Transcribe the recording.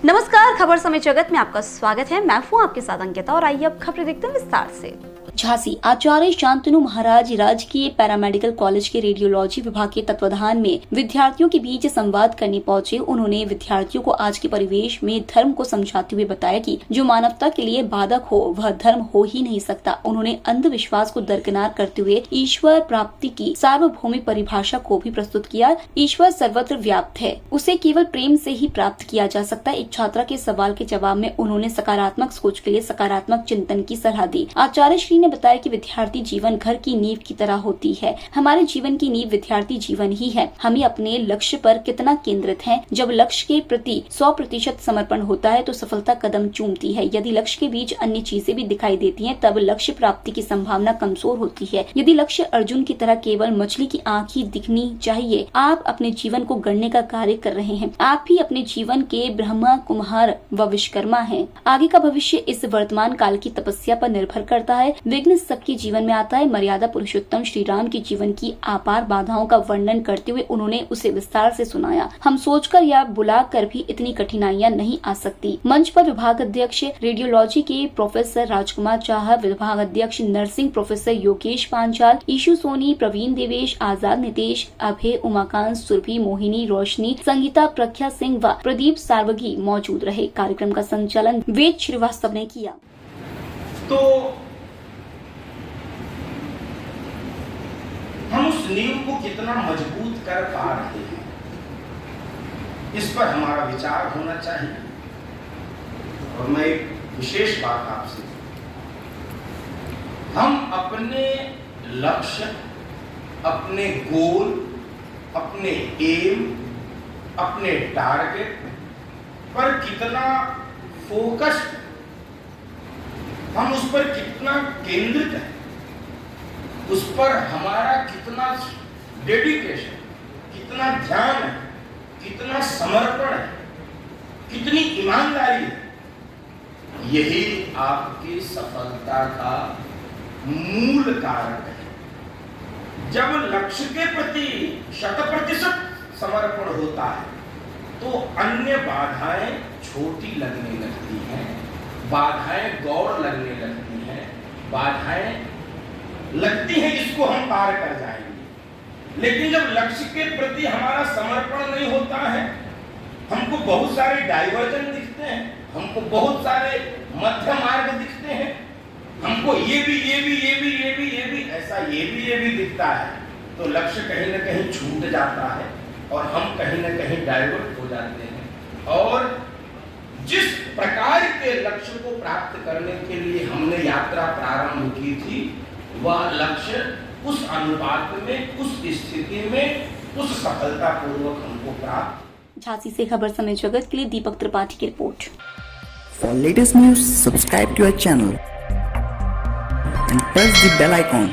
नमस्कार, खबर समय जगत में आपका स्वागत है। मैं हूं आपके साथ अंकिता और आइए अब खबरें देखते हैं विस्तार से। झांसी आचार्य शांतनु महाराज राजकीय पैरामेडिकल कॉलेज के रेडियोलॉजी विभाग के तत्वाधान में विद्यार्थियों के बीच संवाद करने पहुंचे। उन्होंने विद्यार्थियों को आज के परिवेश में धर्म को समझाते हुए बताया कि जो मानवता के लिए बाधक हो वह धर्म हो ही नहीं सकता। उन्होंने अंधविश्वास को दरकिनार करते हुए ईश्वर प्राप्ति की सार्वभौमिक परिभाषा को भी प्रस्तुत किया। ईश्वर सर्वत्र व्याप्त है, उसे केवल प्रेम से ही प्राप्त किया जा सकता है। एक छात्रा के सवाल के जवाब में उन्होंने सकारात्मक सोच के लिए सकारात्मक चिंतन की सलाह दी। आचार्य श्री ने बताया कि विद्यार्थी जीवन घर की नींव की तरह होती है। हमारे जीवन की नींव विद्यार्थी जीवन ही है। हमें अपने लक्ष्य पर कितना केंद्रित हैं। जब लक्ष्य के प्रति 100% समर्पण होता है तो सफलता कदम चूमती है। यदि लक्ष्य के बीच अन्य चीजें भी दिखाई देती हैं, तब लक्ष्य प्राप्ति की संभावना कमजोर होती है। यदि लक्ष्य अर्जुन की तरह केवल मछली की आंख ही दिखनी चाहिए, आप अपने जीवन को गढ़ने का कार्य कर रहे हैं। आप ही अपने जीवन के ब्रह्मा कुम्हार व विश्वकर्मा हैं। आगे का भविष्य इस वर्तमान काल की तपस्या पर निर्भर करता है। विघ्न सबके जीवन में आता है। मर्यादा पुरुषोत्तम श्री राम के जीवन की अपार बाधाओं का वर्णन करते हुए उन्होंने उसे विस्तार से सुनाया। हम सोचकर या बुलाकर भी इतनी कठिनाइयां नहीं आ सकती। मंच पर विभाग अध्यक्ष रेडियोलॉजी के प्रोफेसर राजकुमार चाह, विभाग अध्यक्ष नर्सिंग प्रोफेसर योगेश पांचाल, ईशु सोनी, प्रवीण देवेश, आजाद नितेश, अभय, उमाकांत, सुरभि, मोहिनी, रोशनी, संगीता, प्रख्या सिंह व प्रदीप सार्वगी मौजूद रहे। कार्यक्रम का संचालन वेद श्रीवास्तव ने किया। तो हम उस नींव को कितना मजबूत कर पा रहे हैं, इस पर हमारा विचार होना चाहिए। और मैं एक विशेष बात आपसे, हम अपने लक्ष्य, अपने गोल, अपने एम, अपने टारगेट पर कितना फोकस, हम उस पर कितना केंद्रित है, उस पर हमारा कितना डेडिकेशन, कितना ध्यान है, कितना समर्पण है, कितनी ईमानदारी है, यही आपकी सफलता का मूल कारण है। जब लक्ष्य के प्रति 100% समर्पण होता है तो अन्य बाधाएं छोटी लगने लगती हैं, बाधाएं गौर लगने लगती हैं, बाधाएं लगती है इसको हम पार कर जाएंगे। लेकिन जब लक्ष्य के प्रति हमारा समर्पण नहीं होता है, हमको बहुत सारे डाइवर्जन दिखते हैं, हमको बहुत सारे मध्य मार्ग दिखते हैं, हमको ये भी ऐसा दिखता है, तो लक्ष्य कहीं ना कहीं छूट जाता है और हम कहीं ना कहीं डाइवर्ट हो जाते हैं। और जिस प्रकार के लक्ष्य को प्राप्त करने के लिए हमने यात्रा प्रारंभ की थी, वह लक्ष्य उस अनुपात में, उस स्थिति में, उस सफलता पूर्वक हमको प्राप्त। झांसी से खबर समय जगत के लिए दीपक त्रिपाठी की report. For latest news, subscribe to our channel and press the bell icon.